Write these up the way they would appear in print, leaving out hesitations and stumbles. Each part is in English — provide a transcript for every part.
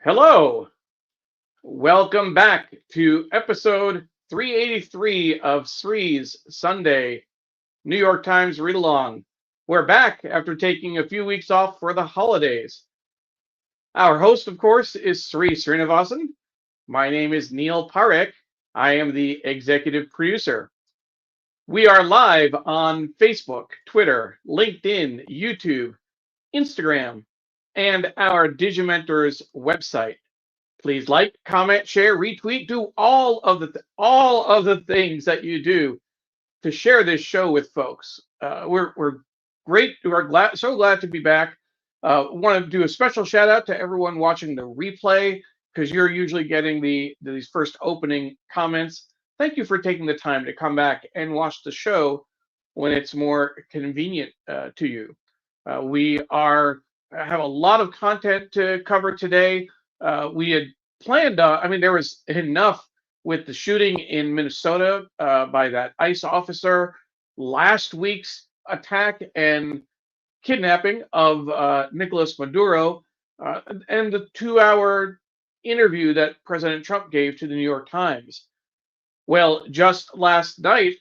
Hello, welcome back to episode 383 of Sree's Sunday New York Times Read Along. We're back after taking a few weeks off for the holidays. Our host, of course, is Sree Srinivasan. My name is Neil Parekh. I am the executive producer. We are live on Facebook, Twitter, LinkedIn, YouTube, Instagram, and our Digimentors website. Please like, comment, share, retweet, do all of the things that you do to share this show with folks. We're great. So glad to be back. Want to do a special shout out to everyone watching the replay because you're usually getting these first opening comments. Thank you for taking the time to come back and watch the show when it's more convenient to you. We have a lot of content to cover today. We had planned, there was enough with the shooting in Minnesota by that ICE officer, last week's attack and kidnapping of Nicolas Maduro, and the 2-hour interview that President Trump gave to the New York Times. Well, just last night,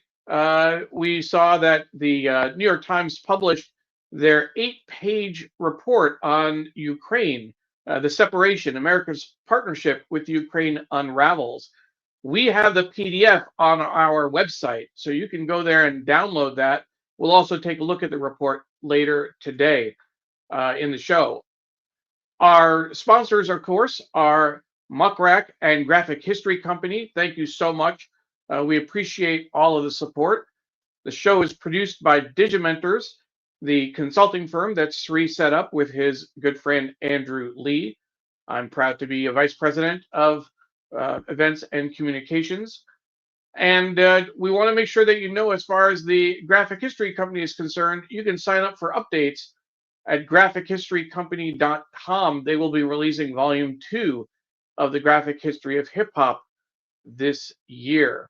we saw that the New York Times published their 8-page report on Ukraine, the separation, America's partnership with Ukraine unravels. We have the PDF on our website, so you can go there and download that. We'll also take a look at the report later today in the show. Our sponsors, of course, are Muck and Graphic History Company. Thank you so much. We appreciate all of the support. The show is produced by Digimentors, the consulting firm that Sree set up with his good friend Andrew Lee. I'm proud to be a vice president of events and communications. And we want to make sure that you know, as far as the Graphic History Company is concerned, you can sign up for updates at graphichistorycompany.com. They will be releasing volume 2 of the graphic history of hip hop this year.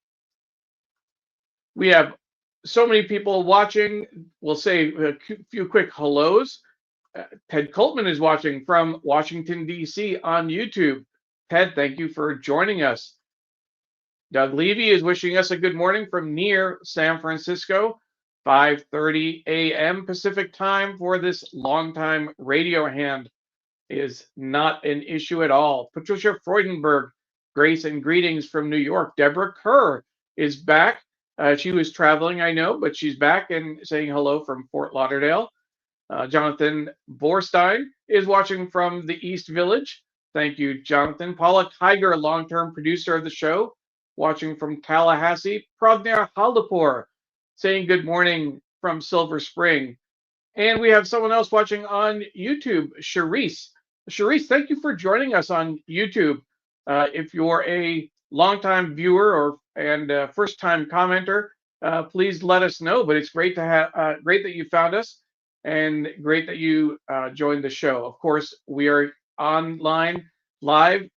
We have so many people watching. We'll say a few quick hellos. Ted Coltman is watching from Washington, D.C. on YouTube. Ted, thank you for joining us. Doug Levy is wishing us a good morning from near San Francisco, 5:30 a.m. Pacific time for this longtime radio hand. Is not an issue at all. Patricia Freudenberg, grace and greetings from New York. Deborah Kerr is back. She was traveling, I know, but she's back and saying hello from Fort Lauderdale. Jonathan Borstein is watching from the East Village. Thank you, Jonathan. Paula Tiger, long-term producer of the show, watching from Tallahassee. Pravner Haldapur saying good morning from Silver Spring. And we have someone else watching on YouTube, Charisse. Charisse, thank you for joining us on YouTube. If you're a longtime viewer and first-time commenter, please let us know. But it's great that you found us, and great that you joined the show. Of course, we are online live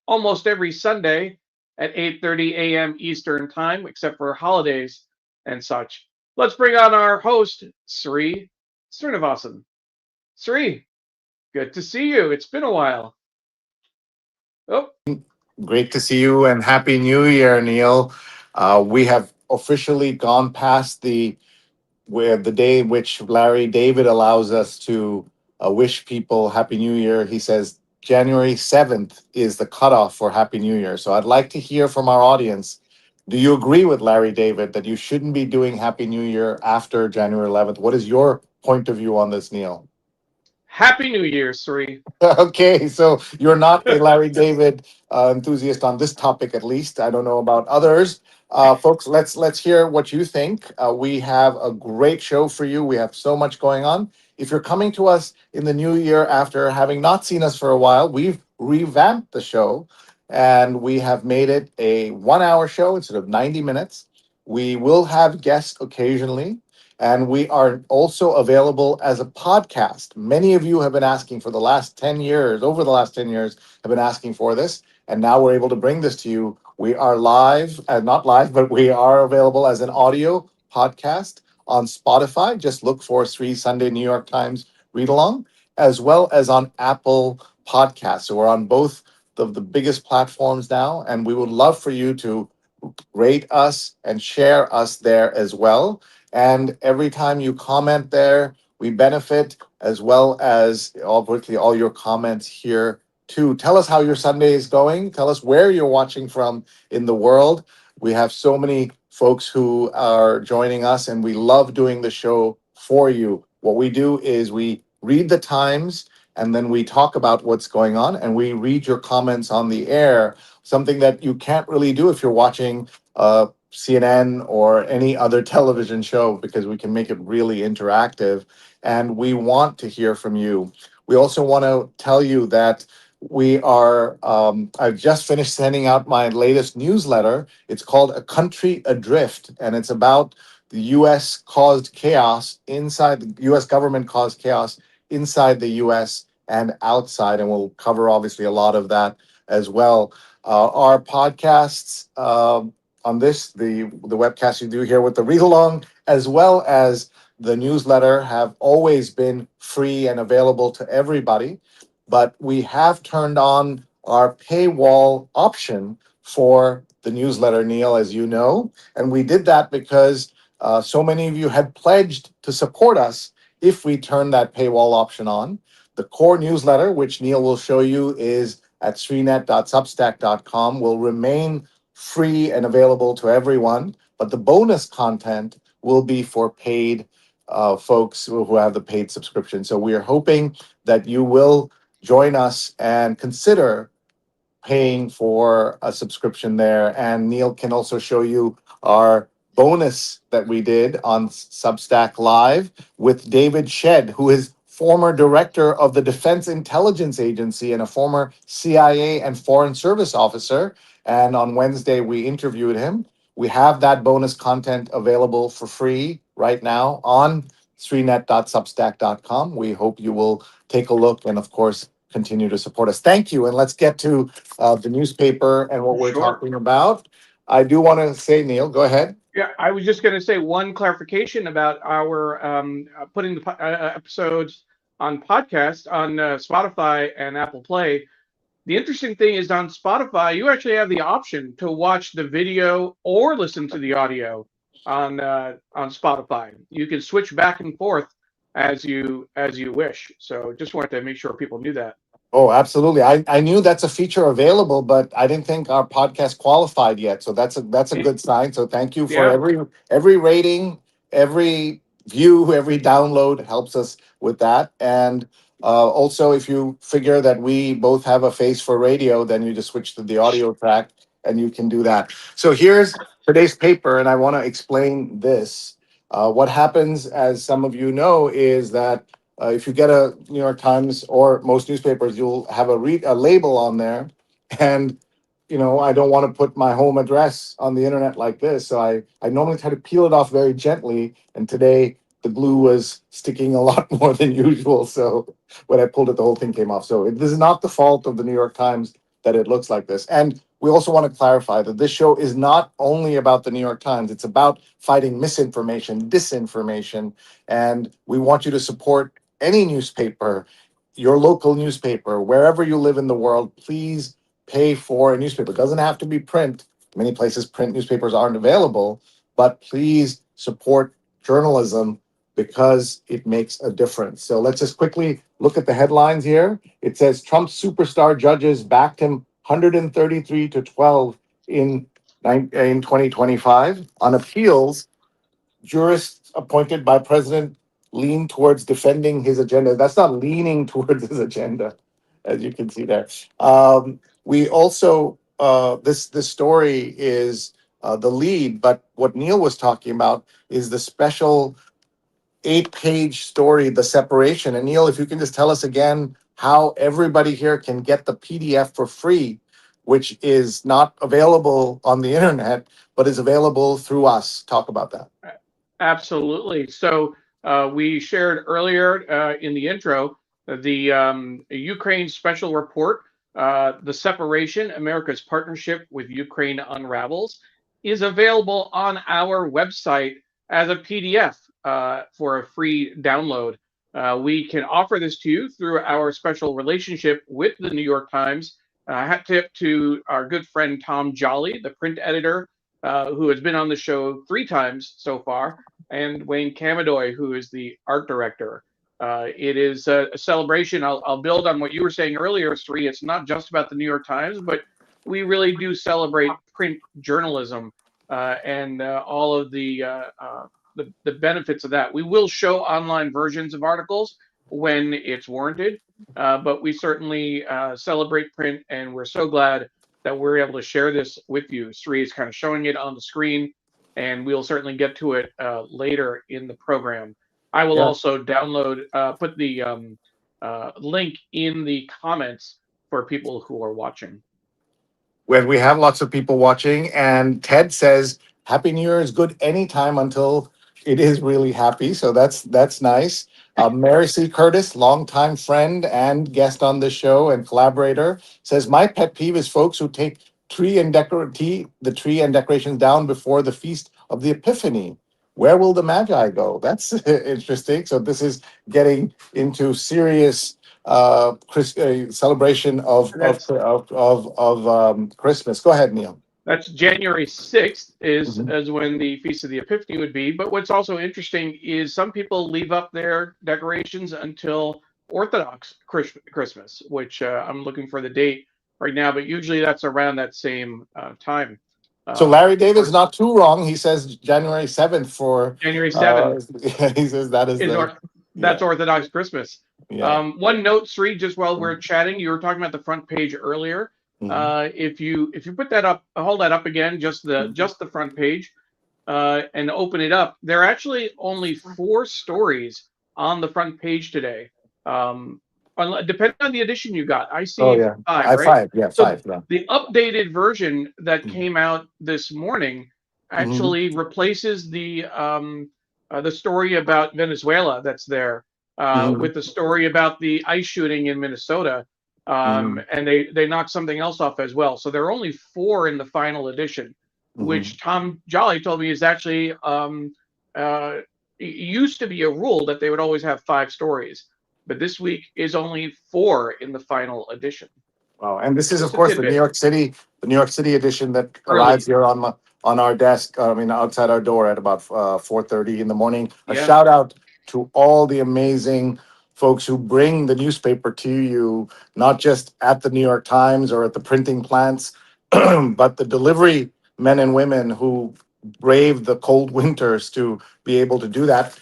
almost every Sunday at 8:30 a.m. Eastern Time, except for holidays and such. Let's bring on our host, Sree Srinivasan. Sree, good to see you. It's been a while. Oh, great to see you, and Happy New Year, Neil. We have officially gone past the day in which Larry David allows us to wish people Happy New Year. He says January 7th is the cutoff for Happy New Year. So I'd like to hear from our audience. Do you agree with Larry David that you shouldn't be doing Happy New Year after January 11th? What is your point of view on this, Neil? Happy New Year, Sree. Okay, so you're not a Larry David enthusiast on this topic, at least. I don't know about others. Folks, let's hear what you think. We have a great show for you. We have so much going on. If you're coming to us in the new year after having not seen us for a while, we've revamped the show, and we have made it a 1-hour show instead of 90 minutes. We will have guests occasionally, and we are also available as a podcast. Many of you have been asking for the last 10 years, over the last 10 years, have been asking for this, and now we're able to bring this to you. We are live, not live, but we are available as an audio podcast on Spotify. Just look for Sree Sunday New York Times Read Along, as well as on Apple podcast. So we're on both of the biggest platforms now, and we would love for you to rate us and share us there as well. And every time you comment there, we benefit, as well as obviously all your comments here too. Tell us how your Sunday is going. Tell us where you're watching from in the world. We have so many folks who are joining us, and we love doing the show for you. What we do is we read the times, and then we talk about what's going on, and we read your comments on the air, something that you can't really do if you're watching CNN or any other television show, because we can make it really interactive. And we want to hear from you. We also want to tell you that I've just finished sending out my latest newsletter. It's called A Country Adrift, and it's about the US caused chaos inside the US government caused chaos inside the US and outside. And we'll cover obviously a lot of that as well. Our podcasts, on this, the webcast you do here with the read along, as well as the newsletter, have always been free and available to everybody. But we have turned on our paywall option for the newsletter, Neil, as you know. And we did that because so many of you had pledged to support us if we turn that paywall option on. The core newsletter, which Neil will show you, is at sreenet.substack.com, will remain free and available to everyone, but the bonus content will be for paid folks who have the paid subscription. So we are hoping that you will join us and consider paying for a subscription there. And Neil can also show you our bonus that we did on Substack Live with David Shedd, who is former director of the Defense Intelligence Agency and a former CIA and Foreign Service officer. And on Wednesday, we interviewed him. We have that bonus content available for free right now on sreenet.substack.com. We hope you will take a look and, of course, continue to support us. Thank you. And let's get to the newspaper and what we're Sure. talking about. I do want to say, Neil, go ahead. Yeah, I was just going to say one clarification about our putting the episodes on podcast on Spotify and Apple Play. The interesting thing is on Spotify, you actually have the option to watch the video or listen to the audio on Spotify. You can switch back and forth as you wish. So just wanted to make sure people knew that. Oh, absolutely. I knew that's a feature available, but I didn't think our podcast qualified yet. So that's a Eh, good sign. So thank you for Yeah, every rating, every view, every download helps us with that. And also, if you figure that we both have a face for radio, then you just switch to the audio track and you can do that. So here's today's paper, and I want to explain this. What happens, as some of you know, is that if you get a New York Times or most newspapers, you'll have a label on there, and I don't want to put my home address on the internet like this, so I normally try to peel it off very gently. And today the glue was sticking a lot more than usual, so when I pulled it, the whole thing came off. So this is not the fault of the New York Times that it looks like this. And we also want to clarify that this show is not only about the New York Times; it's about fighting misinformation, disinformation, and we want you to support any newspaper, your local newspaper, wherever you live in the world. Please pay for a newspaper. It doesn't have to be print. Many places print newspapers aren't available, but please support journalism because it makes a difference. So let's just quickly look at the headlines here. It says Trump's superstar judges backed him 133 to 12 in 2025. On appeals, jurists appointed by president lean towards defending his agenda. That's not leaning towards his agenda, as you can see there. We also this story is the lead, but what Neil was talking about is the special 8-page story, The Separation. And Neil, if you can just tell us again how everybody here can get the PDF for free, which is not available on the internet, but is available through us. Talk about that. absolutely. So we shared earlier in the intro the Ukraine special report, The Separation, America's Partnership with Ukraine Unravels, is available on our website as a PDF for a free download. We can offer this to you through our special relationship with the New York Times. Hat tip to our good friend Tom Jolly, the print editor, who has been on the show 3 times so far, and Wayne Camadoy, who is the art director. It is a celebration. I'll build on what you were saying earlier, Sree. It's not just about the New York Times, but we really do celebrate print journalism and all of the benefits of that. We will show online versions of articles when it's warranted, but we certainly celebrate print, and we're so glad that we're able to share this with you. Sree is kind of showing it on the screen, and we'll certainly get to it later in the program. I will Yeah. also download, put the link in the comments for people who are watching. When we have lots of people watching, and Ted says Happy New Year is good anytime until it is really happy. So that's nice. Mary C. Curtis, longtime friend and guest on the show and collaborator, says my pet peeve is folks who take the tree and decorations down before the feast of the Epiphany. Where will the Magi go? That's interesting. So this is getting into serious celebration That's Christmas. Go ahead, Neil. That's January 6th is Mhm. as when the Feast of the Epiphany would be. But what's also interesting is some people leave up their decorations until Orthodox Christmas, which I'm looking for the date right now, but usually that's around that same time. So Uh, Larry David's for not too wrong. He says January 7th for. January Uh, 7th he says that is is the. that's Yeah, Orthodox Christmas. yeah. One note, Sri, just while we're chatting, you were talking about the front page earlier. Mhm. If you put that up, hold that up again, just the front page, and open it up, there are actually only 4 stories on the front page today. Um, Depending on the edition you got, I Oh see yeah, 5, I right? five. Yeah, So five. Yeah. the updated version that Mhm. came out this morning Mhm. actually replaces the story about Venezuela that's there Mhm. with the story about the ice shooting in Minnesota, Mhm. and they knocked something else off as well. So there are only 4 in the final edition, Mhm. which Tom Jolly told me is actually it used to be a rule that they would always have 5 stories, but this week is only 4 in the final edition. Wow. And this is, of Just a course, tidbit. The New York City edition that arrives Early, here on our desk. I mean, outside our door at about 4:30 in the morning. A yeah. shout out to all the amazing folks who bring the newspaper to you, not just at the New York Times or at the printing plants, but the delivery men and women who brave the cold winters to be able to do that.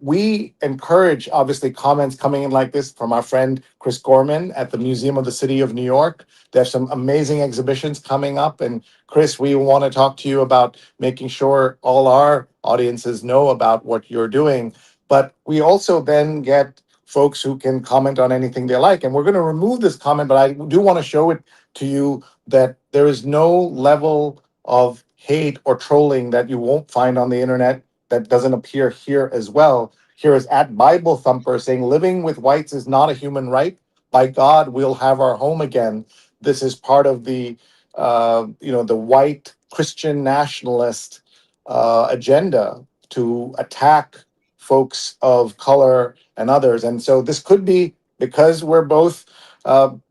We encourage, obviously, comments coming in like this from our friend Chris Gorman at the Museum of the City of New York. There's some amazing exhibitions coming up. And Chris, we want to talk to you about making sure all our audiences know about what you're doing. But we also then get folks who can comment on anything they like. And we're going to remove this comment, but I do want to show it to you that there is no level of hate or trolling that you won't find on the internet that doesn't appear here as well. Here is at Bible Thumper saying, living with whites is not a human right. By God, we'll have our home again. This is part of the white Christian nationalist agenda to attack folks of color and others. And so this could be because we're both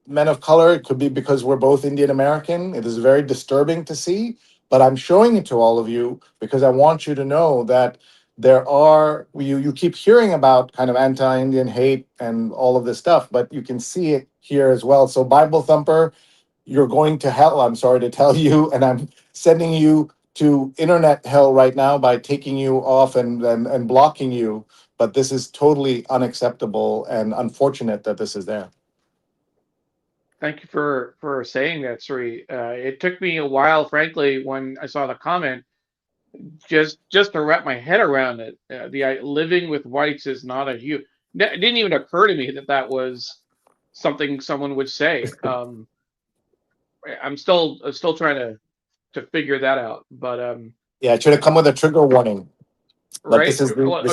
men of color. It could be because we're both Indian American. It is very disturbing to see, but I'm showing it to all of you because I want you to know that you keep hearing about kind of anti-Indian hate and all of this stuff, but you can see it here as well. So Bible Thumper, you're going to hell, I'm sorry to tell you, and I'm sending you to internet hell right now by taking you off and blocking you. But this is totally unacceptable and unfortunate that this is there. Thank you for saying that, Sri. It took me a while, frankly, when I saw the comment, just to wrap my head around it. Living with whites is not a huge. It didn't even occur to me that that was something someone would say. I'm still trying to figure that out. But Yeah, it should have come with a trigger warning. But right, well,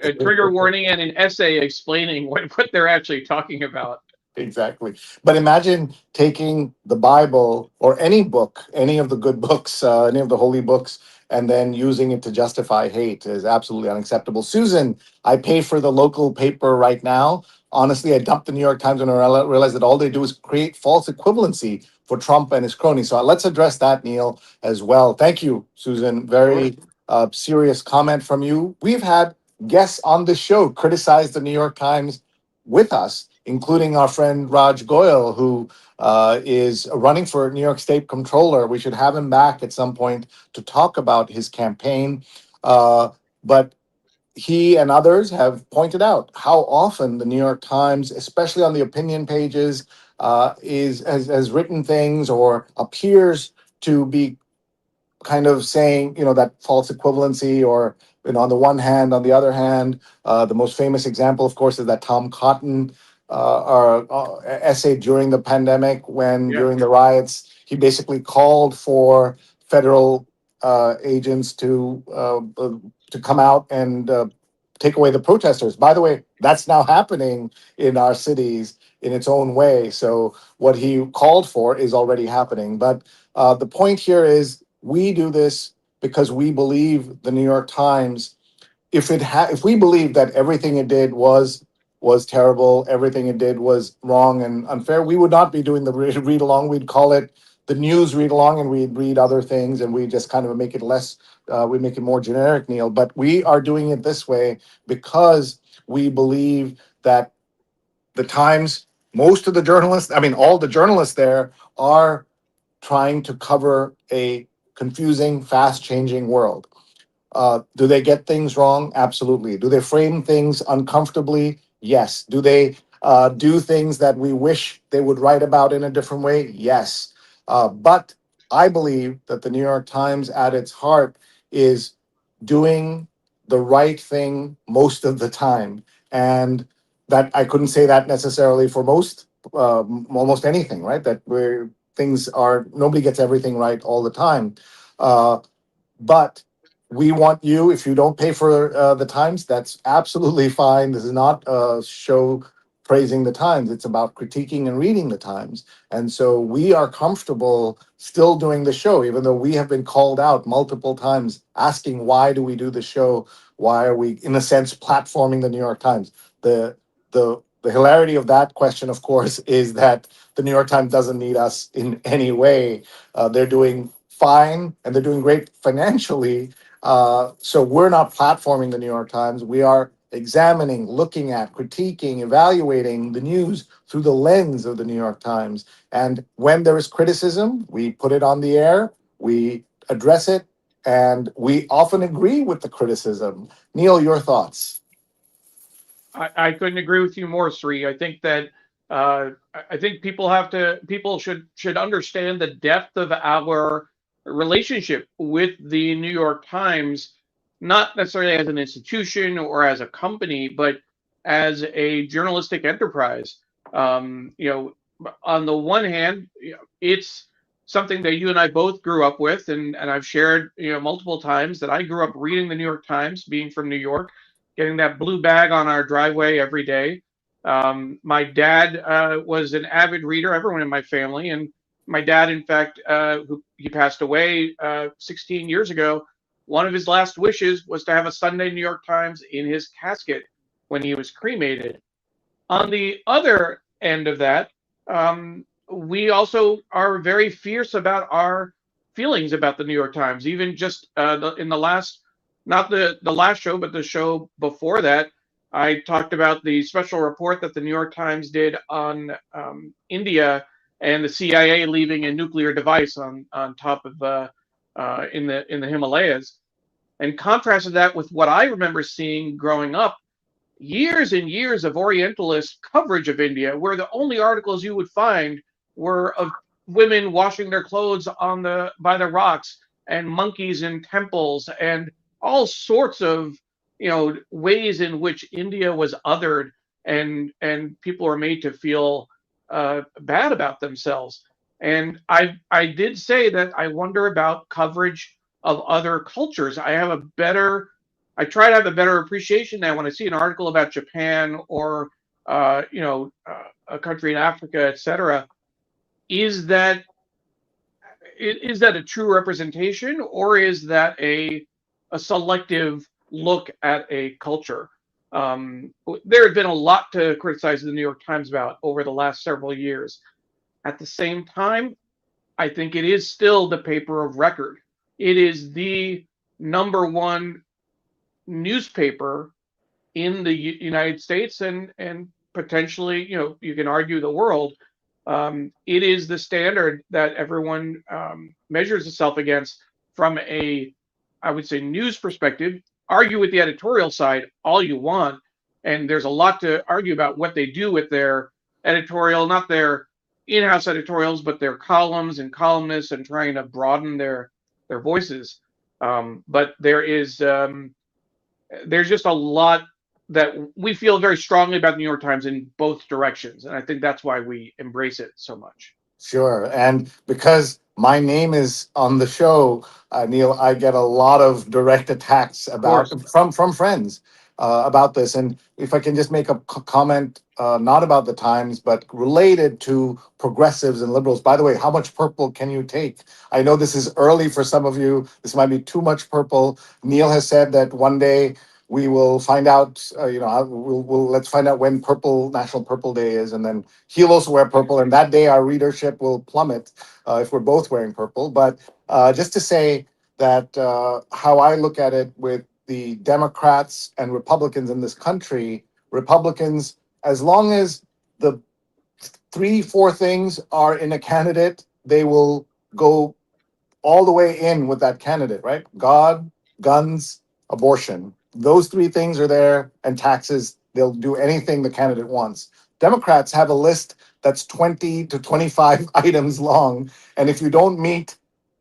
a trigger warning and an essay explaining what they're actually talking about. exactly. But imagine taking the Bible or any book, any of the good books, any of the holy books, and then using it to justify hate is absolutely unacceptable. Susan, I pay for the local paper right now. Honestly, I dumped the New York Times when I realized that all they do is create false equivalency for Trump and his cronies. So let's address that, Neil, as well. Thank you, Susan. Sure. Very serious comment from you. We've had guests on the show criticize the New York Times with us, including our friend Raj Goyal, who is running for New York State Comptroller. We should have him back at some point to talk about his campaign. But he and others have pointed out how often the New York Times, especially on the opinion pages, has written things or appears to be kind of saying, that false equivalency, or, on the one hand, on the other hand, the most famous example, of course, is that Tom Cotton essay during the pandemic, when Yeah. during the riots, he basically called for federal agents to come out and take away the protesters. By the way, that's now happening in our cities in its own way. So what he called for is already happening. But the point here is, we do this because we believe the New York Times. If we believe that everything it did was terrible, everything it did was wrong and unfair, we would not be doing the read along. We'd call it the news read along, and we'd read other things, and we just kind of make it less. We make it more generic, Neil. But we are doing it this way because we believe that the Times, most of the journalists, I mean, all the journalists there are trying to cover a confusing, fast changing world. Do they get things wrong? Absolutely. Do they frame things uncomfortably? Yes. Do they do things that we wish they would write about in a different way? Yes. But I believe that the New York Times, at its heart, is doing the right thing most of the time. And that I couldn't say that necessarily for almost anything, right? That where things are, nobody gets everything right all the time. Uh, but we want you, if you don't pay for the Times, that's absolutely fine. This is not a show praising the Times. It's about critiquing and reading the Times. And so we are comfortable still doing the show, even though we have been called out multiple times asking, why do we do the show? Why are we, in a sense, platforming the New York Times? The hilarity of that question, of course, is that the New York Times doesn't need us in any way. They're doing fine, and they're doing great financially. So we're not platforming the New York Times. We are examining, looking at, critiquing, evaluating the news through the lens of the New York Times. And when there is criticism, we put it on the air, we address it, and we often agree with the criticism. Neil, your thoughts? I couldn't agree with you more, Sree. I think that I think people should understand the depth of our relationship with the New York Times, not necessarily as an institution or as a company, but as a journalistic enterprise. On the one hand, it's something that you and I both grew up with, and I've shared multiple times that I grew up reading the New York Times, being from New York, getting that blue bag on our driveway every day. My dad was an avid reader, everyone in my family, and my dad, in fact, he passed away 16 years ago. One of his last wishes was to have a Sunday New York Times in his casket when he was cremated. On the other end of that, we also are very fierce about our feelings about the New York Times. Even just in the last, not the last show, but the show before that, I talked about the special report that the New York Times did on India and the CIA leaving a nuclear device on top of in the Himalayas, and contrasted that with what I remember seeing growing up, years and years of Orientalist coverage of India, where the only articles you would find were of women washing their clothes on the by the rocks and monkeys in temples and all sorts of ways in which India was othered and people were made to feel bad about themselves. And I did say that I wonder about coverage of other cultures. I try to have a better appreciation now when I see an article about Japan or a country in Africa, etc. Is that is that a true representation, or is that a selective look at a culture? There has been a lot to criticize the New York Times about over the last several years. At the same time, I think it is still the paper of record. It is the number one newspaper in the United States, and potentially, you can argue the world. It is the standard that everyone measures itself against from a, I would say, news perspective. Argue with the editorial side all you want, and there's a lot to argue about what they do with their editorial, not their in-house editorials, but their columns and columnists, and trying to broaden their voices. But there's just a lot that we feel very strongly about the New York Times in both directions, and I think that's why we embrace it so much. Sure. And because my name is on the show, Neil, I get a lot of direct attacks Of about course, from friends about this. And if I can just make a comment, not about the Times, but related to progressives and liberals. By the way, how much purple can you take? I know this is early for some of you. This might be too much purple. Neil has said that one day we will find out. We'll let's find out when National Purple Day is, and then he'll also wear purple, and that day our readership will plummet if we're both wearing purple. But just to say that how I look at it with the Democrats and Republicans in this country, Republicans, as long as the three, four things are in a candidate, they will go all the way in with that candidate, right? God, guns, abortion. Those three things are there, and taxes. They'll do anything the candidate wants. Democrats have a list that's 20 to 25 items long. And if you don't meet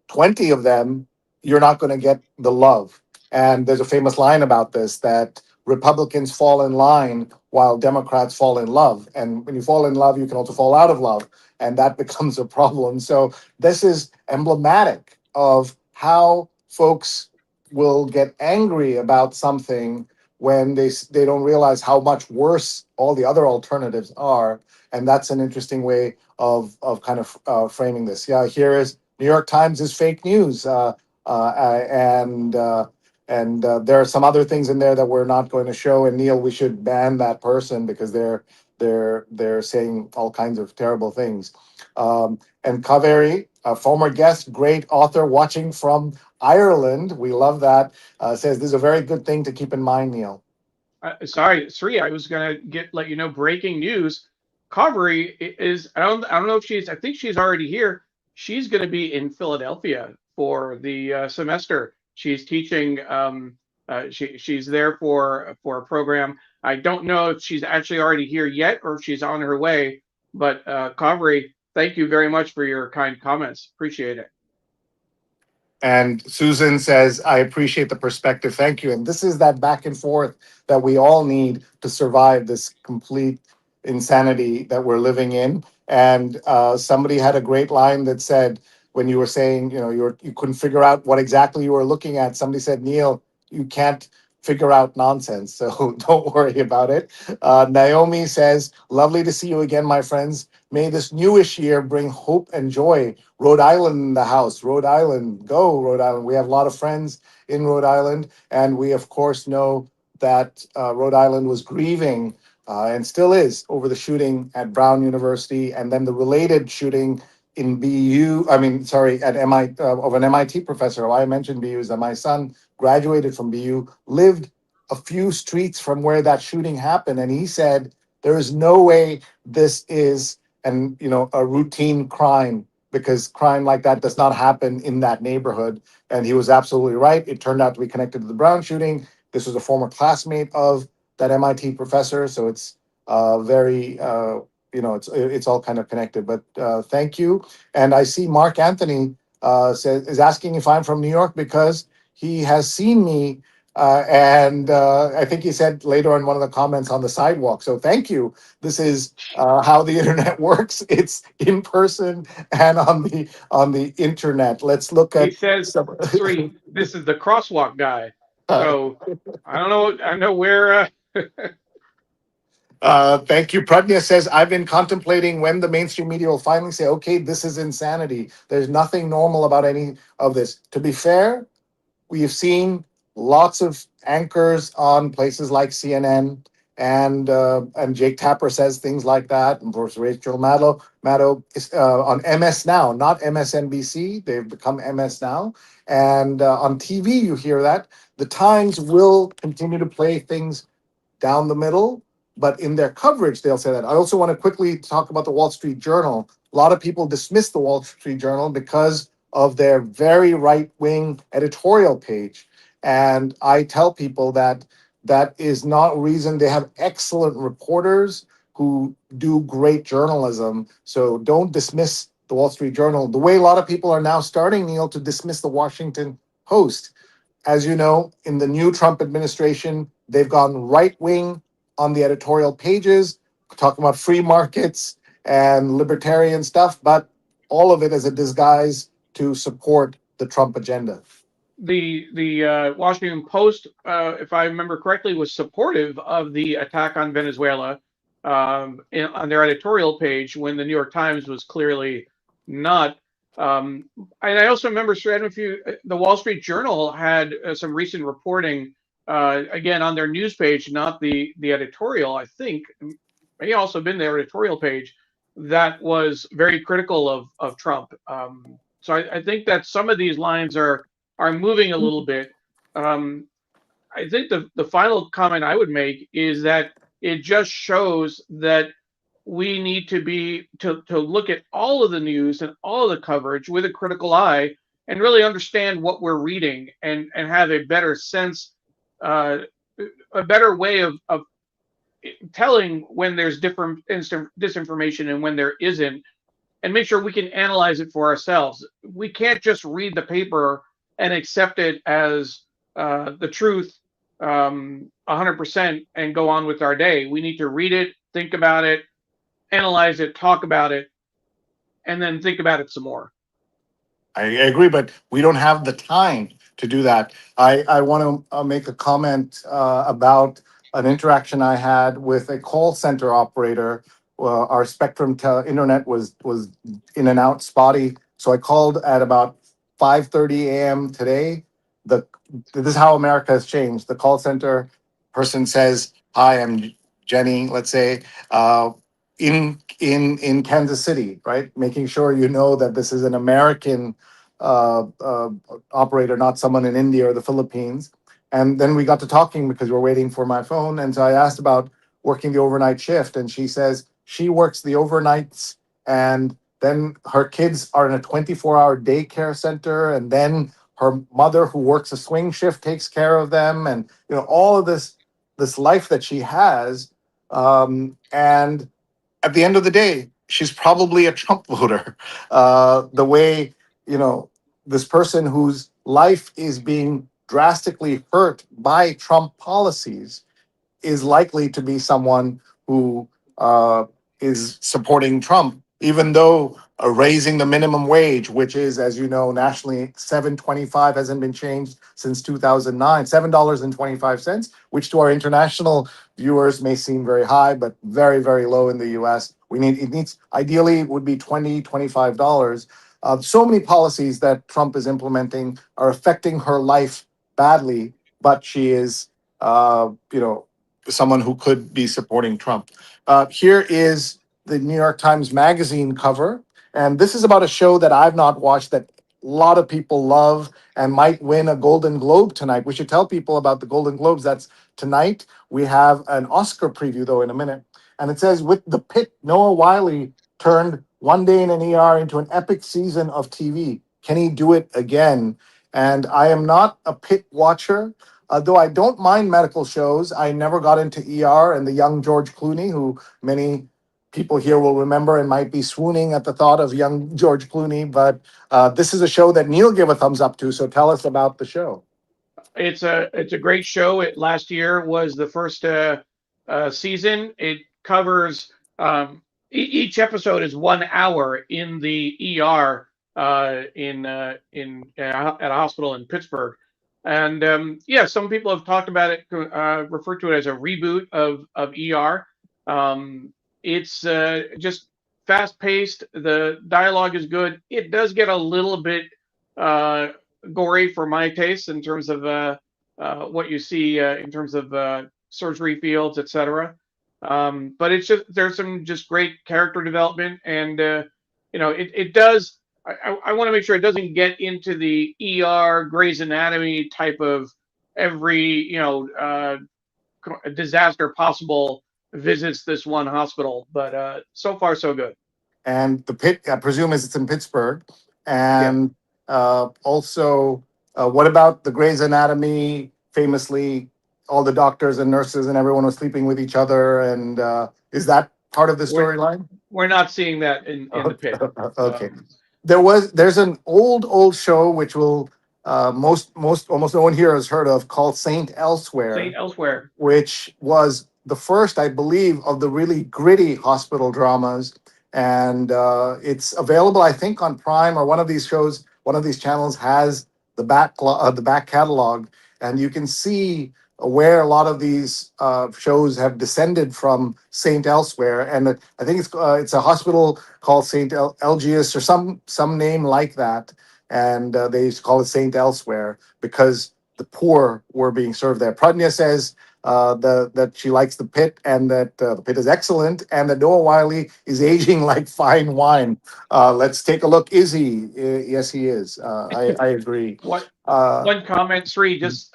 20 of them, you're not going to get the love. And there's a famous line about this that Republicans fall in line while Democrats fall in love. And when you fall in love, you can also fall out of love. And that becomes a problem. So this is emblematic of how folks will get angry about something when they don't realize how much worse all the other alternatives are. And that's an interesting way of kind of framing this. Yeah, here is New York Times is fake news, and there are some other things in there that we're not going to show. And Neil, we should ban that person because they're saying all kinds of terrible things. And Kaveri, a former guest, great author, watching from Ireland. We love that. Says this is a very good thing to keep in mind, Neil. sorry, Sree, I was gonna let you know breaking news. Carvery is, I don't know if she's, I think she's already here. She's going to be in Philadelphia for the semester. She's teaching. She's there for a program. I don't know if she's actually already here yet or if she's on her way. But Carvery, thank you very much for your kind comments. Appreciate it. And Susan says, I appreciate the perspective. Thank you. And this is that back and forth that we all need to survive this complete insanity that we're living in. And somebody had a great line that said, when you were saying, you couldn't figure out what exactly you were looking at, somebody said, Neil, you can't figure out nonsense. So don't worry about it. Naomi says, lovely to see you again, my friends. May this newish year bring hope and joy. Rhode Island in the house. Rhode Island, go Rhode Island. We have a lot of friends in Rhode Island, and we of course know that Rhode Island was grieving and still is over the shooting at Brown University, and then the related shooting in BU. I mean, sorry, at MIT of an MIT professor. Why I mentioned BU is that my son graduated from BU, lived a few streets from where that shooting happened, and he said there is no way this is a routine crime, because crime like that does not happen in that neighborhood. And he was absolutely right. It turned out to be connected to the Brown shooting. This was a former classmate of that MIT professor, so it's very it's all kind of connected. But thank you. And I see Mark Anthony is asking if I'm from New York because he has seen me. And I think he said later on one of the comments on the sidewalk. So thank you. This is how the internet works. It's in person and on the internet. Let's look He at says, some. Sree, this is the crosswalk guy. So I don't know. I know where. Thank you. Pradnya says, I've been contemplating when the mainstream media will finally say, okay, this is insanity. There's nothing normal about any of this. To be fair, we've seen lots of anchors on places like CNN, and Jake Tapper says things like that. And of course, Rachel Maddow is on MS Now, not MSNBC. They've become MS Now, and on TV you hear that. The Times will continue to play things down the middle, but in their coverage, they'll say that. I also want to quickly talk about the Wall Street Journal. A lot of people dismiss the Wall Street Journal because of their very right wing editorial page. And I tell people that that is not reason. They have excellent reporters who do great journalism. So don't dismiss the Wall Street Journal the way a lot of people are now starting, Neil, to dismiss the Washington Post. As you know, in the new Trump administration, they've gone right wing on the editorial pages, talking about free markets and libertarian stuff, but all of it as a disguise to support the Trump agenda. The Washington Post, if I remember correctly, was supportive of the attack on Venezuela on their editorial page when the New York Times was clearly not. And I also remember, Sree, I don't know if the Wall Street Journal had some recent reporting, again on their news page, not the editorial. I think may also been their editorial page that was very critical of Trump. So I think that some of these lines are moving a little bit. Um, I think the final comment I would make is that it just shows that we need to look at all of the news and all of the coverage with a critical eye and really understand what we're reading and have a better sense, uh, a better way of telling when there's different disinformation and when there isn't, and make sure we can analyze it for ourselves. We can't just read the paper and accept it as the truth 100% and go on with our day. We need to read it, think about it, analyze it, talk about it, and then think about it some more. I agree, but we don't have the time to do that. I want to make a comment about an interaction I had with a call center operator. Our Spectrum internet was in and out, spotty. So I called at about 5:30 a.m. today. The This is how America has changed. The call center person says, "Hi, I'm Jenny." Let's say. In Kansas City, right? Making sure you know that this is an American operator, not someone in India or the Philippines. And then we got to talking because we're waiting for my phone. And so I asked about working the overnight shift, and she says she works the overnights, and then her kids are in a 24-hour daycare center, and then her mother, who works a swing shift, takes care of them, and all of this life that she has. And at the end of the day, she's probably a Trump voter. The way, you know, this person whose life is being drastically hurt by Trump policies is likely to be someone who is supporting Trump, even though raising the minimum wage, which is, as you know, nationally 7.25, hasn't been changed since 2009, $7.25, which to our international viewers may seem very high, but very, very low in the U.S. It needs, ideally, it would be $20, $25. So many policies that Trump is implementing are affecting her life badly, but she is, someone who could be supporting Trump. Here is the New York Times Magazine cover. And this is about a show that I've not watched that a lot of people love and might win a Golden Globe tonight. We should tell people about the Golden Globes. That's tonight. We have an Oscar preview, though, in a minute. And it says, with the pit, Noah Wiley turned One Day in an ER into an epic season of TV. Can he do it again? And I am not a pit watcher, though I don't mind medical shows. I never got into ER, and the young George Clooney, who many people here will remember and might be swooning at the thought of young George Clooney. But this is a show that Neil gave a thumbs up to. So tell us about the show. It's a great show. It last year was the first season. It covers each episode is 1 hour in the ER at a hospital in Pittsburgh, and yeah, some people have talked about it, referred to it as a reboot of ER. It's just fast paced. The dialogue is good. It does get a little bit uh, gory for my taste in terms of what you see in terms of surgery fields, etc. But it's just there's some just great character development, and it does. I want to make sure it doesn't get into the ER Grey's Anatomy type of every disaster possible visits this one hospital. But so far so good. And the pit, I presume, is it's in Pittsburgh. Yeah. And also, what about the Grey's Anatomy? Famously, all the doctors and nurses and everyone was sleeping with each other. And is that part of the We're storyline? we're not seeing that in the pit. Okay. There's an old show which will most almost no one here has heard of, called Saint Saint Elsewhere, Elsewhere. which was the first, I believe, of the really gritty hospital dramas. And it's available, I think, on Prime or one of these shows. One of these channels has the back catalog, and you can see where a lot of these shows have descended from Saint Elsewhere. And I think it's a hospital called Saint Elgius or some name like that, and they used to call it Saint Elsewhere because the poor were being served there. Pradnya says that she likes the pit, and that the pit is excellent, and that Noah Wiley is aging like fine wine. Let's take a look. Is he? Yes, he is. I agree. What Uh, one comment, Sree, just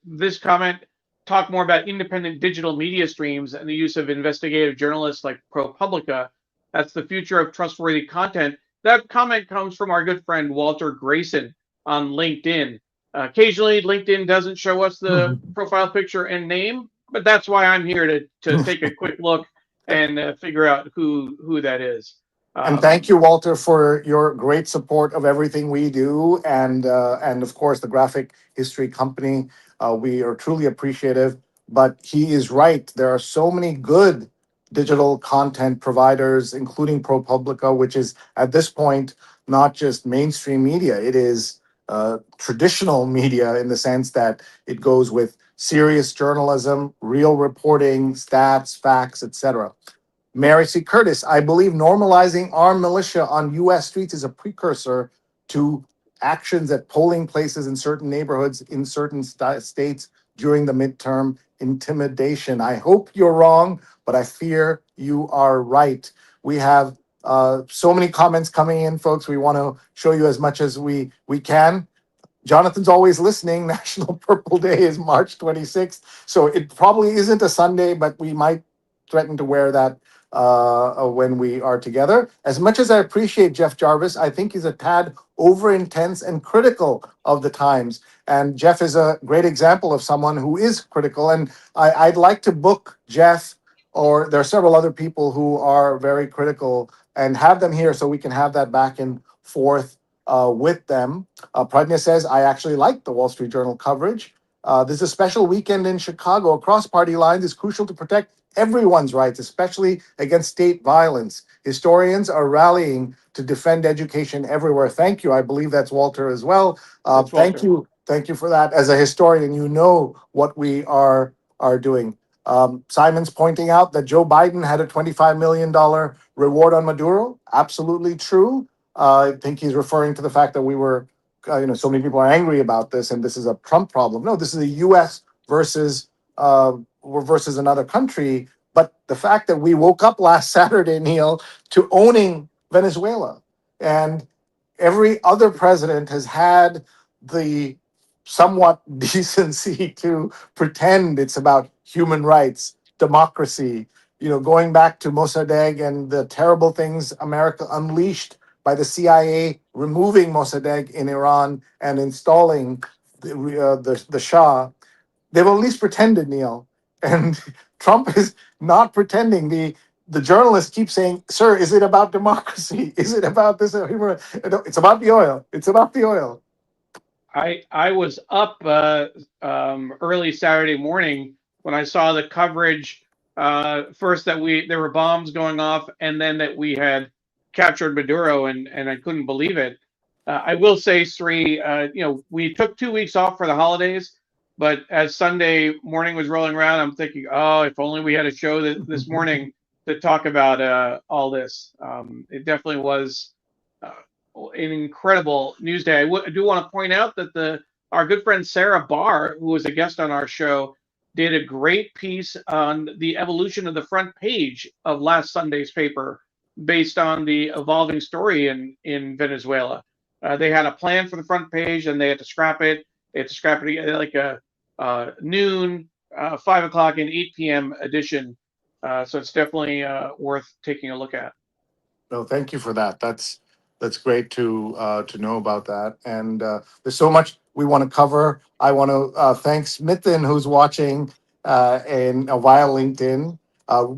this comment talk more about independent digital media streams and the use of investigative journalists like ProPublica. That's the future of trustworthy content. That comment comes from our good friend Walter Grayson on LinkedIn. Occasionally, LinkedIn doesn't show us the profile picture and name, but that's why I'm here to take a quick look and figure out who that is. And Um, thank you, Walter, for your great support of everything we do, and of course the Graphic History Company. We are truly appreciative. But he is right. There are so many good digital content providers, including ProPublica, which is at this point not just mainstream media. It is traditional media in the sense that it goes with serious journalism, real reporting, stats, facts, etc. Mary C. Curtis, I believe normalizing armed militia on U.S. streets is a precursor to actions at polling places in certain neighborhoods in certain states during the midterm intimidation. I hope you're wrong, but I fear you are right. We have so many comments coming in, folks. We want to show you as much as we can. Jonathan's always listening. National Purple Day is March 26th. So it probably isn't a Sunday, but we might threaten to wear that when we are together. As much as I appreciate Jeff Jarvis, I think he's a tad over intense and critical of the times. And Jeff is a great example of someone who is critical. And I'd like to book Jeff, or there are several other people who are very critical, and have them here so we can have that back and forth with them. Pradnya says, I actually like the Wall Street Journal coverage. This is a special weekend in Chicago. Across party lines is crucial to protect everyone's rights, especially against state violence. Historians are rallying to defend education everywhere. Thank you. I believe that's Walter as well. that's Thank Walter. you. Thank you for that. As a historian, you know what we are doing. Simon's pointing out that Joe Biden had a $25 million reward on Maduro. Absolutely true. I think he's referring to the fact that we were, so many people are angry about this, and this is a Trump problem. No, this is a U.S. versus another country. But the fact that we woke up last Saturday, Neil, to owning Venezuela, and every other president has had the somewhat decency to pretend it's about human rights, democracy, going back to Mossadegh and the terrible things America unleashed by the CIA removing Mossadegh in Iran and installing the Shah. They've at least pretended, Neil. And Trump is not pretending. The journalists keep saying, "Sir, is it about democracy? Is it about this?" It's about the oil. It's about the oil. I was up early Saturday morning when I saw the coverage. First that there were bombs going off, and then that we had captured Maduro, and I couldn't believe it. I will say, Sree, we took 2 weeks off for the holidays, but as Sunday morning was rolling around, I'm thinking, oh, if only we had a show this morning to talk about all this. It definitely was uh, an incredible news day. I do want to point out that the our good friend Sarah Barr, who was a guest on our show, did a great piece on the evolution of the front page of last Sunday's paper based on the evolving story in Venezuela. They had a plan for the front page and they had to scrap it. They had to scrap it like a noon, 5 o'clock, and 8 p.m. edition. So it's definitely worth taking a look at. No, thank you for that. That's great to know about that. And there's so much we want to cover. I want to thank Smithin who's watching and via LinkedIn.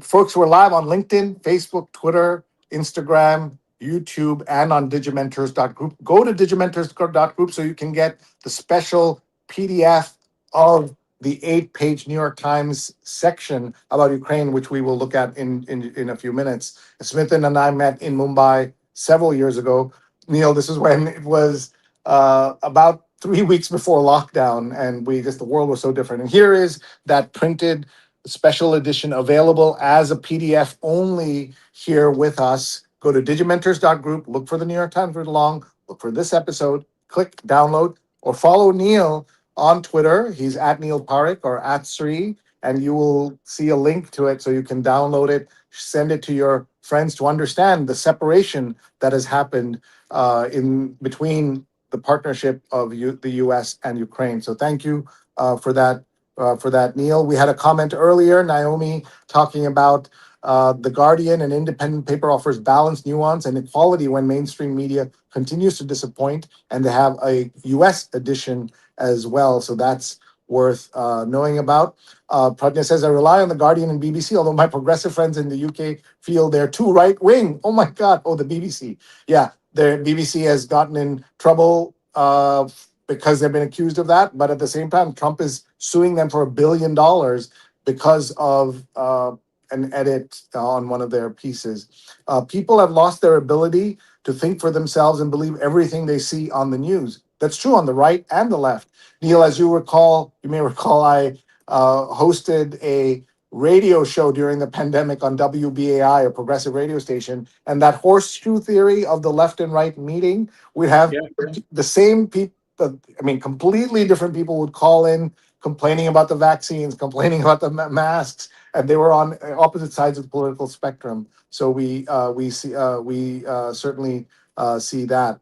Folks, we're live on LinkedIn, Facebook, Twitter, Instagram, YouTube, and on digimentors.group. Go to digimentors.group so you can get the special PDF of the 8-page New York Times section about Ukraine, which we will look at in a few minutes. Smithin and I met in Mumbai several years ago. Neil, this is when it was about 3 weeks before lockdown, and the world was so different. And here is that printed special edition available as a PDF only here with us. Go to digimentors.group, look for the New York Times read along, look for this episode, click download, or follow Neil on Twitter. He's at Neil Parekh or at Sree, and you will see a link to it so you can download it, send it to your friends to understand the separation that has happened in between the partnership of the U.S. and Ukraine. So thank you for that. For that, Neil. We had a comment earlier, Naomi, talking about the Guardian, an independent paper, offers balance, nuance, and equality when mainstream media continues to disappoint, and they have a U.S. edition as well. So that's worth knowing about. Prajna says, I rely on the Guardian and BBC, although my progressive friends in the UK feel they're too right wing. Oh my God. Oh, the BBC. Yeah, the BBC has gotten in trouble because they've been accused of that. But at the same time, Trump is suing them for $1 billion because of an edit on one of their pieces. People have lost their ability to think for themselves and believe everything they see on the news. That's true on the right and the left. Neil, as you may recall, I hosted a radio show during the pandemic on WBAI, a progressive radio station, and that horseshoe theory of the left and right meeting, we'd have Yeah. the same people, I mean, completely different people would call in complaining about the vaccines, complaining about the masks, and they were on opposite sides of the political spectrum. So we certainly see that.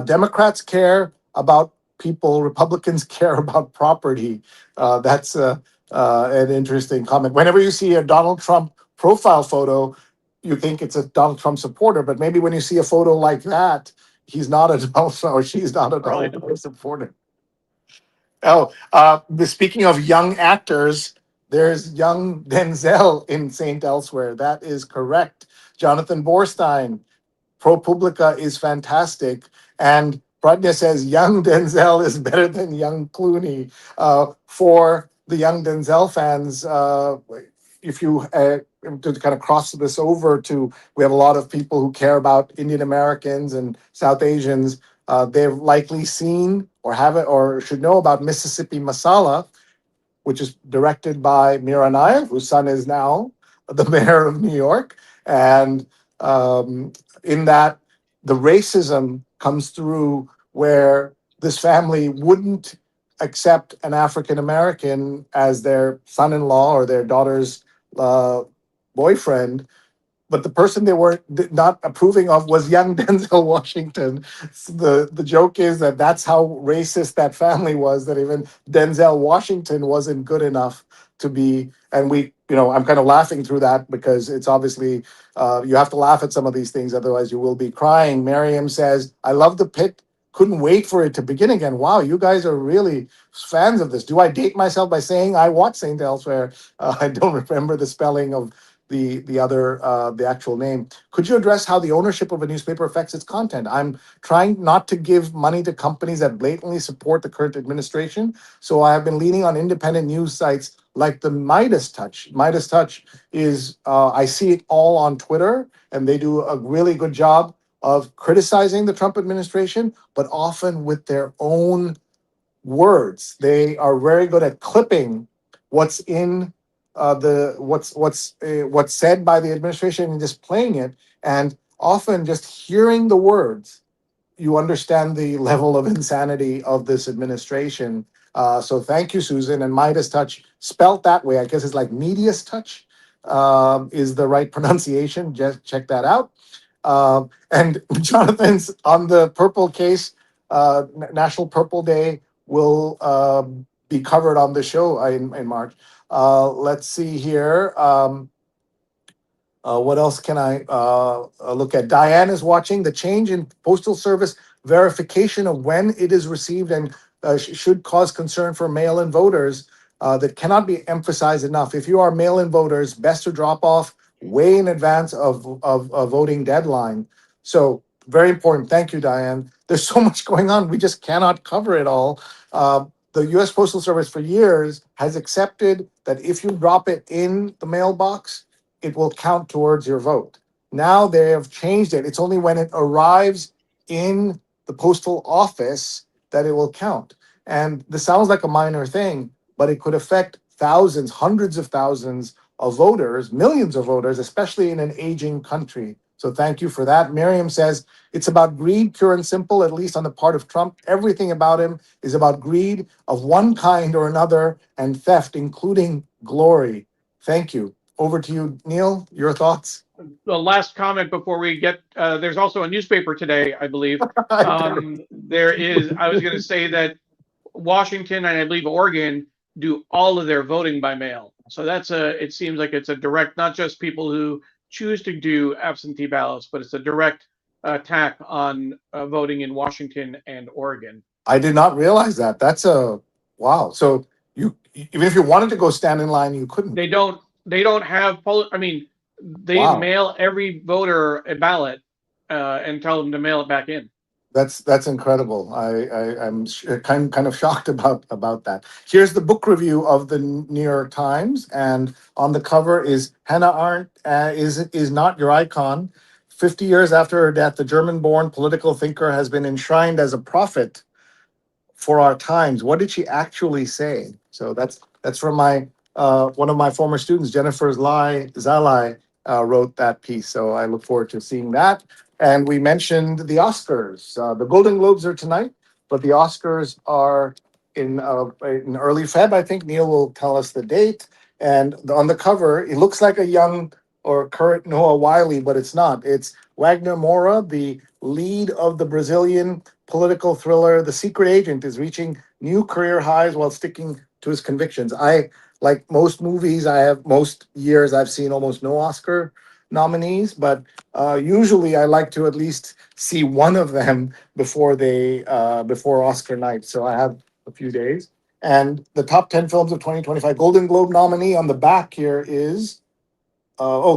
Democrats care about people. Republicans care about property. That's an interesting comment. Whenever you see a Donald Trump profile photo, you think it's a Donald Trump supporter, but maybe when you see a photo like that, he's not a Donald Trump or she's not a Donald Right. Trump supporter. Oh, speaking of young actors, there's young Denzel in Saint Elsewhere. That is correct. Jonathan Borstein, ProPublica is fantastic. And Pradnya says young Denzel is better than young Clooney. For the young Denzel fans, if you to kind of cross this over to, we have a lot of people who care about Indian Americans and South Asians. They've likely seen or haven't or should know about Mississippi Masala, which is directed by Mira Nair, whose son is now the mayor of New York. And in that, the racism comes through where this family wouldn't accept an African American as their son in law or their daughter's boyfriend, but the person they were not approving of was young Denzel Washington. So the joke is that that's how racist that family was, that even Denzel Washington wasn't good enough to be. And I'm kind of laughing through that because it's obviously, you have to laugh at some of these things, otherwise you will be crying. Miriam says, I love the pit. Couldn't wait for it to begin again. Wow, you guys are really fans of this. Do I date myself by saying I watched Saint Elsewhere? I don't remember the spelling of the actual name. Could you address how the ownership of a newspaper affects its content? I'm trying not to give money to companies that blatantly support the current administration, so I have been leaning on independent news sites like the Midas Touch. Midas Touch is I see it all on Twitter, and they do a really good job of criticizing the Trump administration, but often with their own words. They are very good at clipping what's in what's said by the administration and just playing it, and often just hearing the words, you understand the level of insanity of this administration. So thank you, Susan. And Midas Touch, spelt that way, I guess it's like Medias Touch, is the right pronunciation. Just check that out. And Jonathan's on the purple case. National Purple Day will be covered on the show in March. Let's see here. What else can I look at? Diane is watching. The change in Postal Service verification of when it is received and should cause concern for mail-in voters. That cannot be emphasized enough. If you are mail-in voters, best to drop off way in advance of a voting deadline. So very important. Thank you, Diane. There's so much going on. We just cannot cover it all. The U.S. Postal Service for years has accepted that if you drop it in the mailbox, it will count towards your vote. Now they have changed it. It's only when it arrives in the postal office that it will count. And this sounds like a minor thing, but it could affect thousands, hundreds of thousands of voters, millions of voters, especially in an aging country. So thank you for that. Miriam says it's about greed, pure and simple, at least on the part of Trump. Everything about him is about greed of one kind or another and theft, including glory. Thank you. Over to you, Neil. Your thoughts? The last comment before we get there's also a newspaper today, I believe. There is. I was going to say that Washington and I believe Oregon do all of their voting by mail. So that's a. It seems like it's a direct, not just people who choose to do absentee ballots, but it's a direct attack on voting in Washington and Oregon. I did not realize that. That's a wow. So you even if you wanted to go stand in line, you couldn't. They don't. They don't have. I mean, they Wow. mail every voter a ballot and tell them to mail it back in. That's incredible. I'm kind of shocked about that. Here's the book review of the New York Times, and on the cover is Hannah Arendt is not your icon. 50 years after her death, the German-born political thinker has been enshrined as a prophet for our times. What did she actually say? So that's from my one of my former students, Jennifer Zalai, wrote that piece. So I look forward to seeing that. And we mentioned the Oscars. The Golden Globes are tonight, but the Oscars are in early Feb. I think Neil will tell us the date. And on the cover, it looks like a young or current Noah Wiley, but it's not. It's Wagner Moura, the lead of the Brazilian political thriller The Secret Agent, is reaching new career highs while sticking to his convictions. I like most movies. Most years I've seen almost no Oscar nominees, but usually I like to at least see one of them before Oscar night. So I have a few days. And the top 10 films of 2025 Golden Globe nominee on the back here is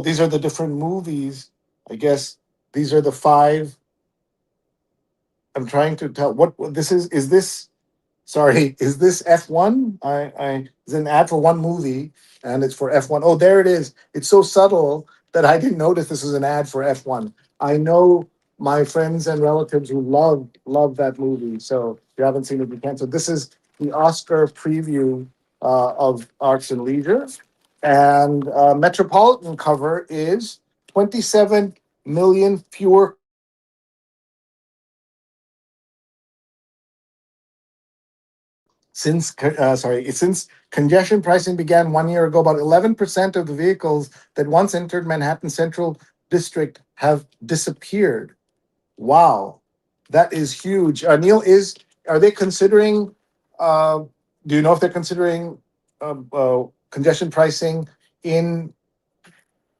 these are the different movies. I guess these are the five. I'm trying to tell what this is. Is this sorry? Is this F1? I is an ad for one movie, and it's for F1. Oh, there it is. It's so subtle that I didn't notice this was an ad for F1. I know my friends and relatives who love that movie. So if you haven't seen it, you can. So this is the Oscar preview of Arts and Leisure, and Metropolitan cover is 27 million fewer since congestion pricing began 1 year ago. About 11% of the vehicles that once entered Manhattan Central District have disappeared. Wow, that is huge. Neil, are they considering? Uh, do you know if they're considering congestion pricing in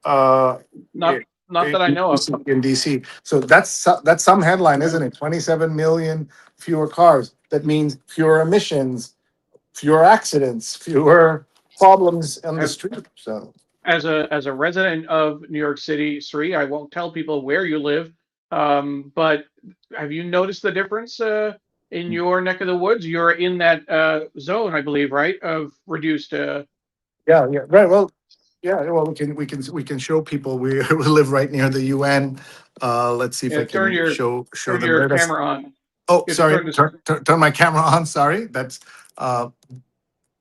uh, Not not that I know of. in DC? So that's some headline, isn't it? 27 million fewer cars. That means fewer emissions, fewer accidents, fewer problems on the Have, street. So as a resident of New York City, Sree, I won't tell people where you live, but have you noticed the difference in your neck of the woods? You're in that zone, I believe, right, of reduced. yeah, right. Well, yeah, well, we can show people we live right near the UN. Let's see if I Turn can your show turn them your where that's. camera on. Oh, You have to sorry, turn this. turn my camera on. Sorry, that's uh,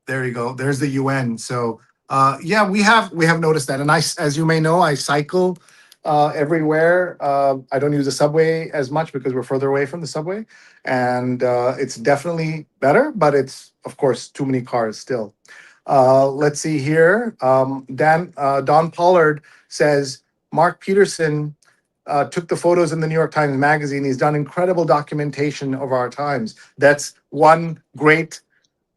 there you go. There's the UN. So Yeah, we have noticed that, and as you may know, I cycle everywhere. I don't use the subway as much because we're further away from the subway, and it's definitely better, but it's of course too many cars still. Let's see here. Don Pollard says Mark Peterson took the photos in the New York Times Magazine. He's done incredible documentation of our times. That's one great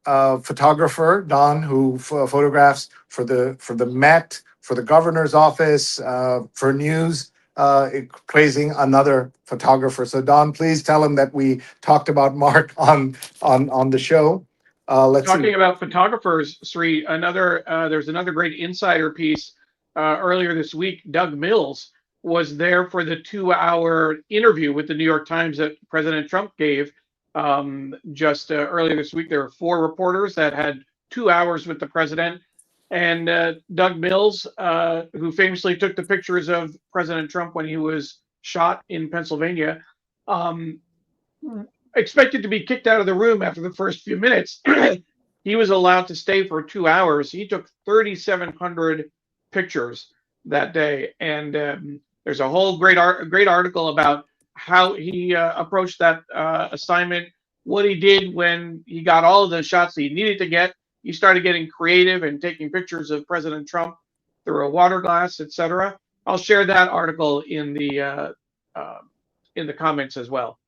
photographer, Don, who photographs for the Met, for the governor's office, for news, praising another photographer. So Don, please tell him that we talked about Mark on the show. Let's see. Talking about photographers, Sree, there's another great insider piece earlier this week. Doug Mills was there for the 2-hour interview with the New York Times that President Trump gave just earlier this week. There were 4 reporters that had 2 hours with the president, and Doug Mills, who famously took the pictures of President Trump when he was shot in Pennsylvania. Um, Expected to be kicked out of the room after the first few minutes. He was allowed to stay for 2 hours. He took 3,700 pictures that day, and there's a whole great article about how he approached that assignment, what he did when he got all of the shots that he needed to get. He started getting creative and taking pictures of President Trump through a water glass, etc. I'll share that article in the comments as well.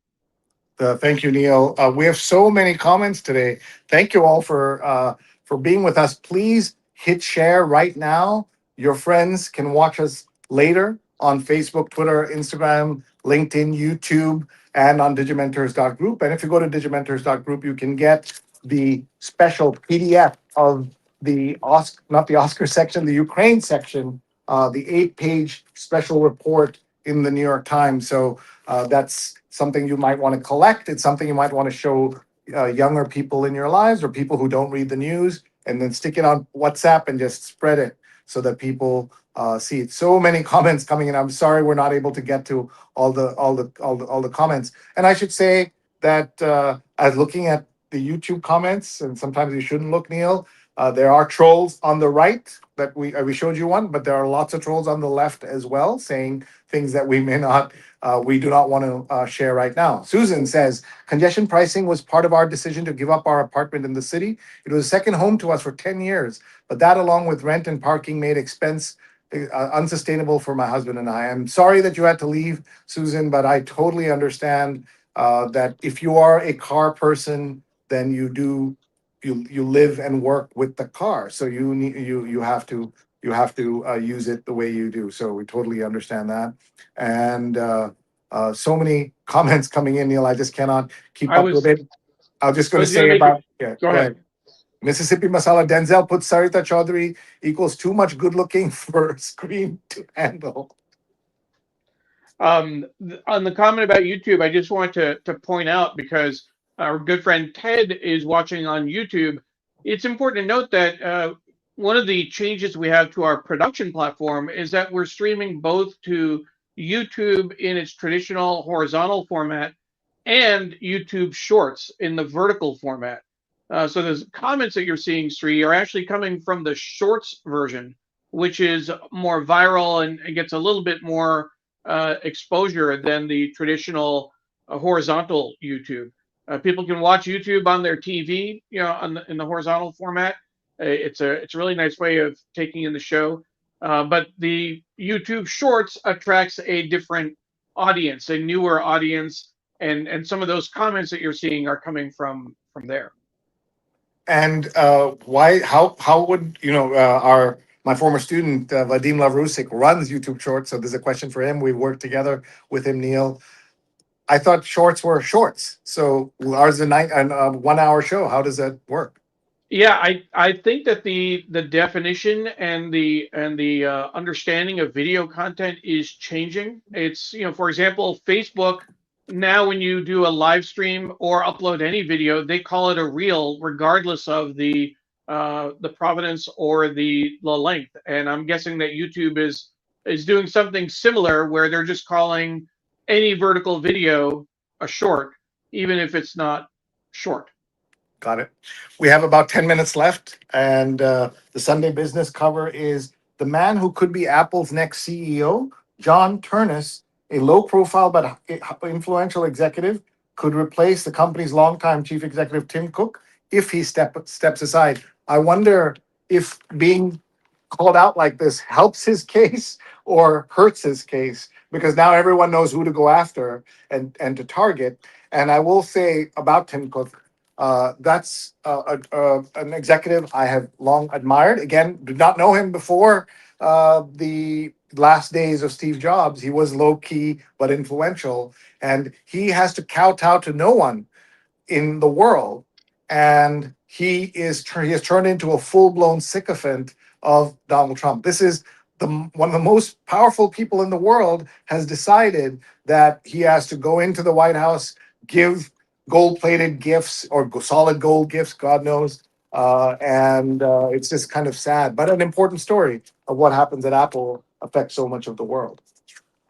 Thank you, Neil. We have so many comments today. Thank you all for being with us. Please hit share right now. Your friends can watch us later on Facebook, Twitter, Instagram, LinkedIn, YouTube, and on digimentors.group. And if you go to digimentors.group, you can get the special PDF of the Oscar, not the Oscar section, the Ukraine section, the 8-page special report in the New York Times. So that's something you might want to collect. It's something you might want to show younger people in your lives or people who don't read the news, and then stick it on WhatsApp and just spread it so that people see it. So many comments coming in. I'm sorry we're not able to get to all the comments. And I should say that as looking at the YouTube comments, and sometimes you shouldn't look, Neil. There are trolls on the right that we showed you one, but there are lots of trolls on the left as well, saying things that we do not want to share right now. Susan says congestion pricing was part of our decision to give up our apartment in the city. It was a second home to us for 10 years, but that, along with rent and parking, made expense unsustainable for my husband and I. I'm sorry that you had to leave, Susan, but I totally understand that if you are a car person, then you live and work with the car, so you have to use it the way you do. So we totally understand that. And so many comments coming in, Neil. I just cannot keep I up with was it. I'm just I going to was going to say make about it. yeah. Go Go ahead. ahead. Mississippi Masala Denzel puts Sarita Chaudhary equals too much good looking for screen to handle. On the comment about YouTube, I just want to point out, because our good friend Ted is watching on YouTube, it's important to note that one of the changes we have to our production platform is that we're streaming both to YouTube in its traditional horizontal format and YouTube Shorts in the vertical format. So those comments that you're seeing, Sree, are actually coming from the Shorts version, which is more viral and gets a little bit more exposure than the traditional horizontal YouTube. People can watch YouTube on their TV, in the horizontal format. It's a really nice way of taking in the show. But the YouTube Shorts attracts a different audience, a newer audience, and some of those comments that you're seeing are coming from there. And why? How would our my former student Vadim Lavrusik runs YouTube Shorts, so there's a question for him. We've worked together with him, Neil. I thought shorts were shorts, so ours is a 1 hour show. How does that work? Yeah, I think that the definition and the understanding of video content is changing. It's, for example, Facebook now, when you do a live stream or upload any video, they call it a reel regardless of the provenance or the length. And I'm guessing that YouTube is doing something similar, where they're just calling any vertical video a short, even if it's not short. Got it. We have about 10 minutes left, and the Sunday business cover is the man who could be Apple's next CEO, John Turnus, a low profile but influential executive, could replace the company's longtime chief executive, Tim Cook, if he steps aside. I wonder if being called out like this helps his case or hurts his case, because now everyone knows who to go after and to target. And I will say about Tim Cook, that's an executive I have long admired. Again, did not know him before the last days of Steve Jobs. He was low key but influential, and he has to kowtow to no one in the world, and he has turned into a full blown sycophant of Donald Trump. This is the one of the most powerful people in the world has decided that he has to go into the White House, give gold plated gifts or solid gold gifts, God knows. And it's just kind of sad, but an important story of what happens at Apple affects so much of the world.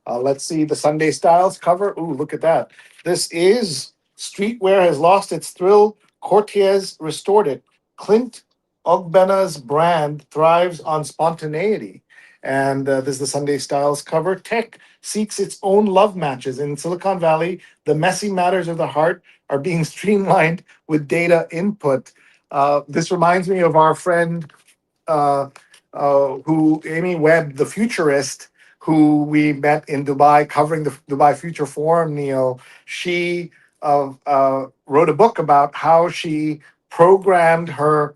Let's see the Sunday Styles cover. Ooh, look at that. This is Streetwear has lost its thrill. Cortez restored it. Clint Ogbena's brand thrives on spontaneity. And this is the Sunday Styles cover. Tech seeks its own love matches. In Silicon Valley, the messy matters of the heart are being streamlined with data input. This reminds me of our friend uh, who Amy Webb, the futurist, who we met in Dubai covering the Dubai Future Forum. Neil, she wrote a book about how she programmed her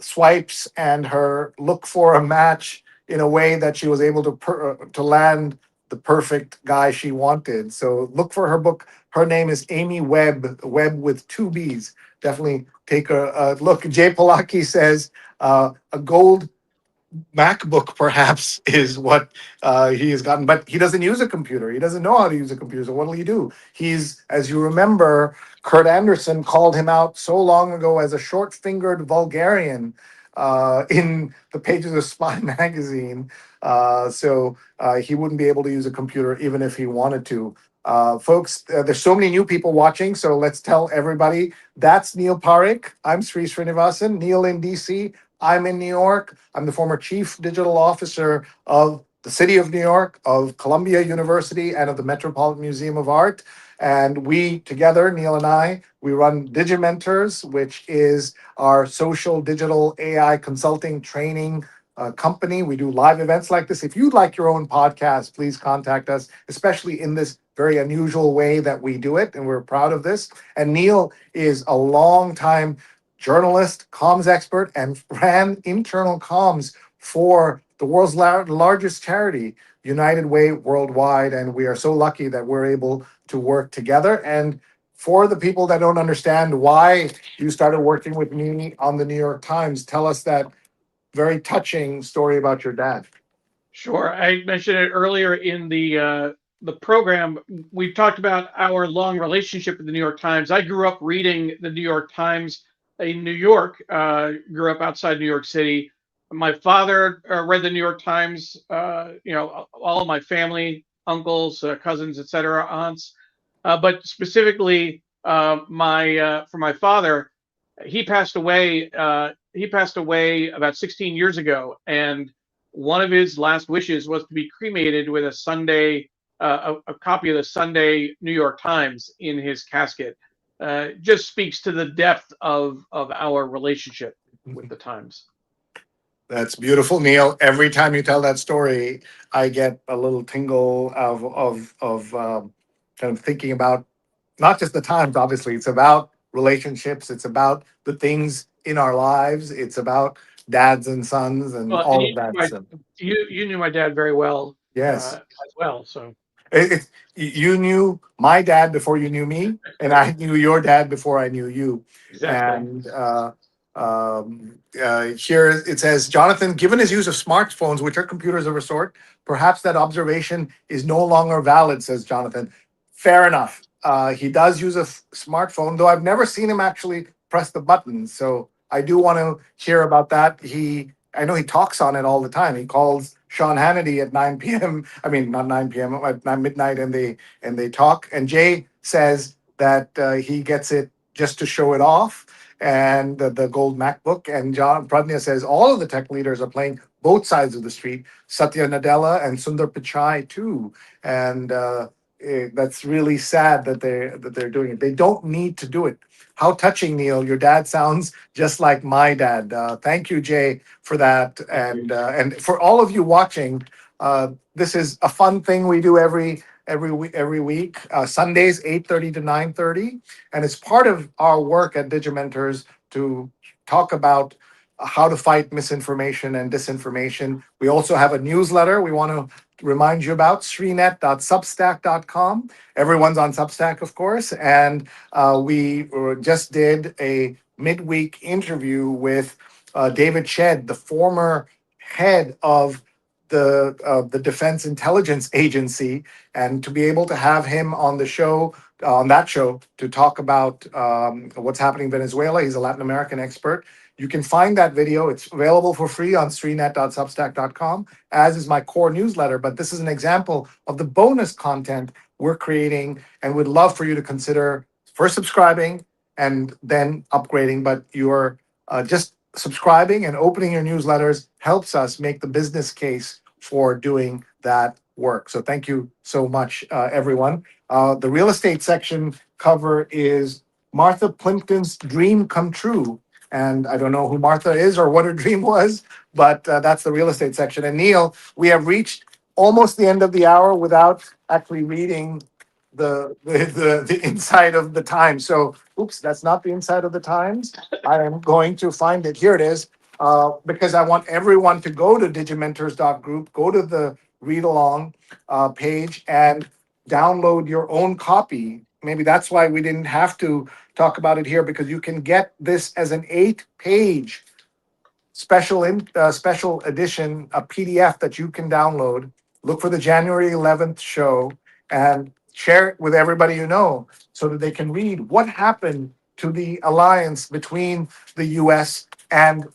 swipes and her look for a match in a way that she was able to land the perfect guy she wanted. So look for her book. Her name is Amy Webb, Webb with two B's. Definitely take a look. Jay Polaki says a gold MacBook perhaps is what he has gotten, but he doesn't use a computer. He doesn't know how to use a computer. So what'll he do? He's, as you remember, Kurt Anderson called him out so long ago as a short-fingered vulgarian in the pages of Spy magazine. So he wouldn't be able to use a computer even if he wanted to. Folks, there's so many new people watching, so let's tell everybody that's Neil Parekh. I'm Sree Srinivasan. Neil in DC. I'm in New York. I'm the former chief digital officer of the city of New York, of Columbia University, and of the Metropolitan Museum of Art. And we together, Neil and I, we run Digimentors, which is our social digital AI consulting training company. We do live events like this. If you'd like your own podcast, please contact us, especially in this very unusual way that we do it. And we're proud of this. And Neil is a long time journalist, comms expert, and ran internal comms for the world's largest charity, United Way Worldwide. And we are so lucky that we're able to work together. And for the people that don't understand why you started working with me on the New York Times, tell us that very touching story about your dad. Sure. I mentioned it earlier in the program. We've talked about our long relationship with the New York Times. I grew up reading the New York Times in New York. Grew up outside New York City. My father read the New York Times. All of my family, uncles, cousins, etc., aunts. But specifically, my for my father, he passed away. He passed away about 16 years ago, and one of his last wishes was to be cremated with a Sunday, a copy of the Sunday New York Times in his casket. Just speaks to the depth of our relationship with the Times. That's beautiful, Neil. Every time you tell that story, I get a little tingle of kind of thinking about not just the times. Obviously, it's about relationships. It's about the things in our lives. It's about dads and sons and Well, and all of that. So you knew my dad very well yes, as well. So you knew my dad before you knew me, and I knew your dad before I knew you. exactly. And here it says, Jonathan, given his use of smartphones, which are computers of a sort, perhaps that observation is no longer valid, says Jonathan. Fair enough. He does use a smartphone, though I've never seen him actually press the button. So I do want to hear about that. I know he talks on it all the time. He calls Sean Hannity at 9 p.m. I mean, not 9 p.m. at midnight, and they talk. And Jay says that he gets it just to show it off. and the gold MacBook. And John Pradnya says all of the tech leaders are playing both sides of the street. Satya Nadella and Sundar Pichai too. And that's really sad that they're doing it. They don't need to do it. How touching, Neil! Your dad sounds just like my dad. Thank you, Jay, for that, and for all of you watching. This is a fun thing we do every week. Sundays 8:30 to 9:30, and it's part of our work at Digimentors to talk about how to fight misinformation and disinformation. We also have a newsletter we want to remind you about, sreenet.substack.com. Everyone's on Substack, of course, and we just did a midweek interview with David Shedd, the former head of the Defense Intelligence Agency, and to be able to have him on the show, on that show, to talk about what's happening in Venezuela. He's a Latin American expert. You can find that video. It's available for free on sreenet.substack.com, as is my core newsletter. But this is an example of the bonus content we're creating, and would love for you to consider first subscribing and then upgrading. But you're just subscribing and opening your newsletters helps us make the business case for doing that work. So thank you so much, everyone. The real estate section cover is Martha Plimpton's dream come true. And I don't know who Martha is or what her dream was, but that's the real estate section. And Neil, we have reached almost the end of the hour without actually reading the inside of the Times. So, oops, that's not the inside of the Times. I am going to find it. Here it is, because I want everyone to go to digimentors.group, go to the read along page, and download your own copy. Maybe that's why we didn't have to talk about it here, because you can get this as an 8-page special edition, a PDF that you can download. Look for the January 11th show and share it with everybody you know, so that they can read what happened to the alliance between the U.S. and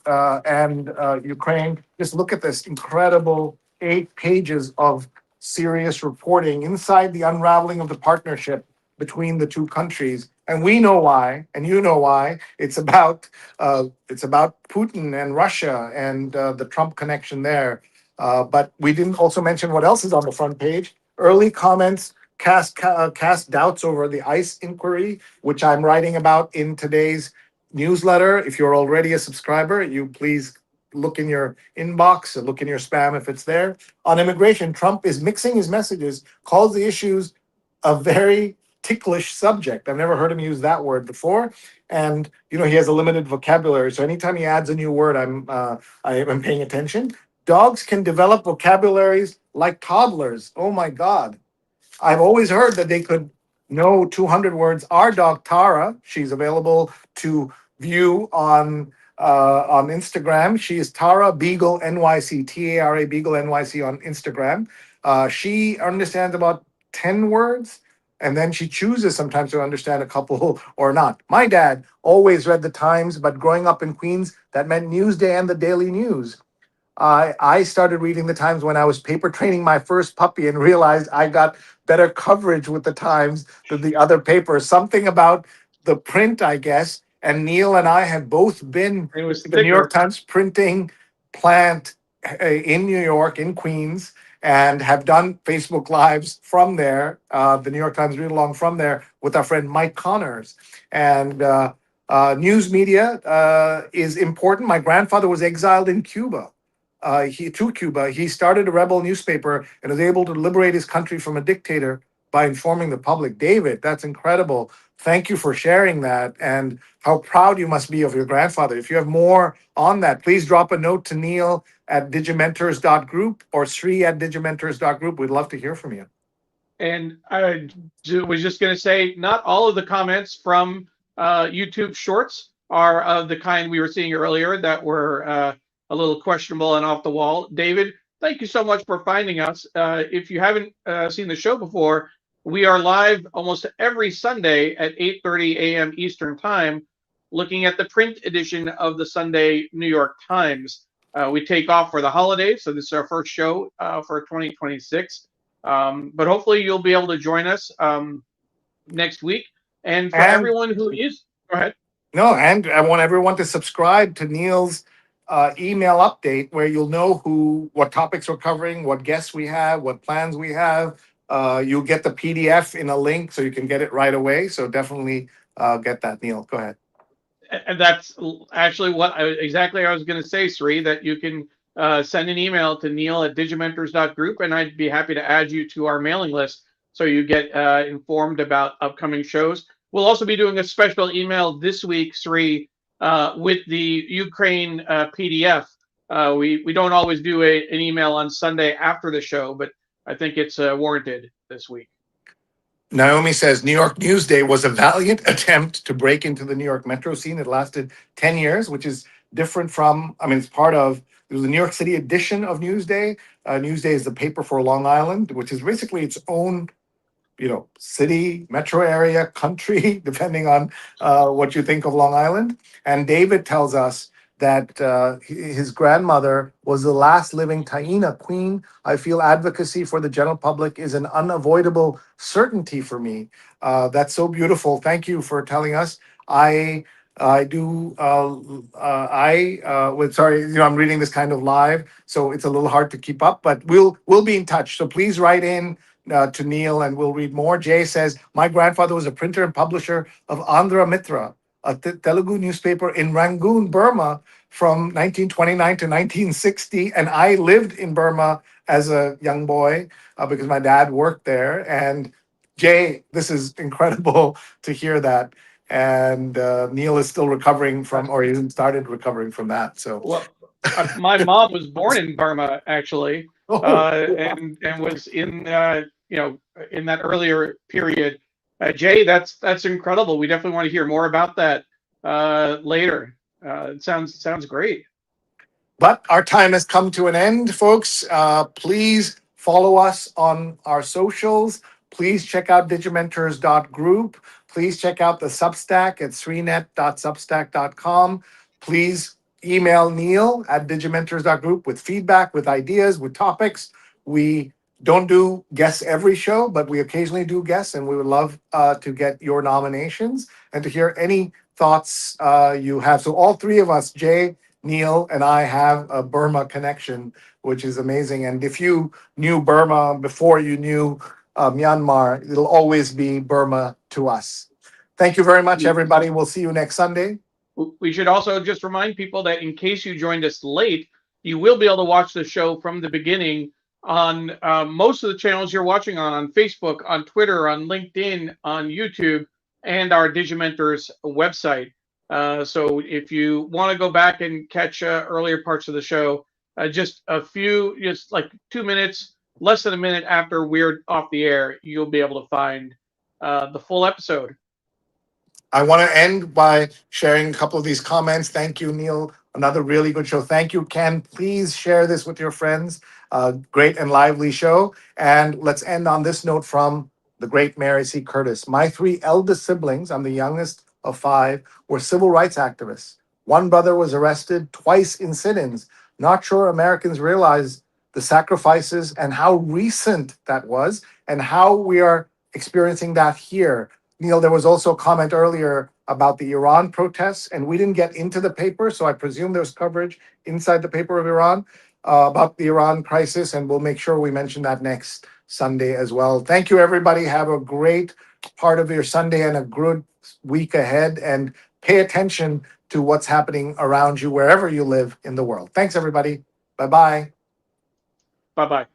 Ukraine. Just look at this incredible 8 pages of serious reporting inside the unraveling of the partnership between the two countries. And we know why, and you know why. It's about Putin and Russia and the Trump connection there. But we didn't also mention what else is on the front page. Early comments cast doubts over the ICE inquiry, which I'm writing about in today's newsletter. If you're already a subscriber, you please look in your inbox or look in your spam if it's there. On immigration, Trump is mixing his messages, calls the issues a very ticklish subject. I've never heard him use that word before. And he has a limited vocabulary. So anytime he adds a new word, I am paying attention. Dogs can develop vocabularies like toddlers. Oh my God. I've always heard that they could know 200 words. Our dog Tara, she's available to view on Instagram. She is Tara Beagle NYC, Tara Beagle NYC on Instagram. She understands about 10 words, and then she chooses sometimes to understand a couple or not. My dad always read the Times, but growing up in Queens, that meant Newsday and the Daily News. I started reading the Times when I was paper training my first puppy and realized I got better coverage with the Times than the other papers. Something about the print, I guess. And Neil and I have both been It was to the New York thicker. Times printing plant in New York, in Queens, and have done Facebook Lives from there, the New York Times read along from there with our friend Mike Connors. And news media is important. My grandfather was exiled in Cuba. To Cuba. He started a rebel newspaper and was able to liberate his country from a dictator by informing the public. David, that's incredible. Thank you for sharing that, and how proud you must be of your grandfather. If you have more on that, please drop a note to Neil at digimentors.group or Sree at digimentors.group. We'd love to hear from you. And I was just going to say, not all of the comments from YouTube Shorts are of the kind we were seeing earlier that were a little questionable and off the wall. David, thank you so much for finding us. If you haven't seen the show before, we are live almost every Sunday at 8:30 a.m. Eastern Time, looking at the print edition of the Sunday New York Times. We take off for the holidays, so this is our first show for 2026. But hopefully you'll be able to join us next week. And for And everyone who is, go ahead. No, and I want everyone to subscribe to Neil's email update where you'll know what topics we're covering, what guests we have, what plans we have. You'll get the PDF in a link so you can get it right away. So definitely get that, Neil. Go ahead. And that's actually exactly I was going to say, Sree, that you can send an email to neil@digimentors.group, and I'd be happy to add you to our mailing list so you get informed about upcoming shows. We'll also be doing a special email this week, Sree, with the Ukraine PDF. We don't always do an email on Sunday after the show, but I think it's warranted this week. Naomi says New York Newsday was a valiant attempt to break into the New York metro scene. It lasted 10 years, which is different from, I mean, it was the New York City edition of Newsday. Newsday is the paper for Long Island, which is basically its own, city, metro area, country, depending on what you think of Long Island. And David tells us that his grandmother was the last living Taína queen. I feel advocacy for the general public is an unavoidable certainty for me. That's so beautiful. Thank you for telling us. I do. Sorry, I'm reading this kind of live, so it's a little hard to keep up. But we'll be in touch. So please write in to Neil, and we'll read more. Jay says my grandfather was a printer and publisher of Andhra Mitra, a Telugu newspaper in Rangoon, Burma, from 1929 to 1960, and I lived in Burma as a young boy because my dad worked there. And Jay, this is incredible to hear that. And Neil is still recovering from, or he started recovering from that. So, Well, my mom was born in Burma, actually, oh, and was in that earlier period. Jay, that's incredible. We definitely want to hear more about that later. It sounds great. but our time has come to an end, folks. Please follow us on our socials. Please check out digimentors.group. Please check out the Substack at sreenet.substack.com. Please email Neil at digimentors.group with feedback, with ideas, with topics. We don't do guests every show, but we occasionally do guests, and we would love to get your nominations and to hear any thoughts you have. So all three of us, Jay, Neil, and I have a Burma connection, which is amazing. And if you knew Burma before you knew Myanmar, it'll always be Burma to us. Thank you very much, everybody. We'll see you next Sunday. We should also just remind people that in case you joined us late, you will be able to watch the show from the beginning on most of the channels you're watching on Facebook, on Twitter, on LinkedIn, on YouTube, and our Digimentors website. So if you want to go back and catch earlier parts of the show, just like 2 minutes, less than a minute after we're off the air, you'll be able to find the full episode. I want to end by sharing a couple of these comments. Thank you, Neil. Another really good show. Thank you, Ken. Please share this with your friends. Great and lively show. And let's end on this note from the great Mary C. Curtis. My three eldest siblings, I'm the youngest of five, were civil rights activists. One brother was arrested twice in sit-ins. Not sure Americans realize the sacrifices and how recent that was and how we are experiencing that here. Neil, there was also a comment earlier about the Iran protests, and we didn't get into the paper, so I presume there's coverage inside the paper of Iran about the Iran crisis, and we'll make sure we mention that next Sunday as well. Thank you, everybody. Have a great part of your Sunday and a good week ahead, and pay attention to what's happening around you wherever you live in the world. Thanks, everybody. Bye-bye. Bye-bye.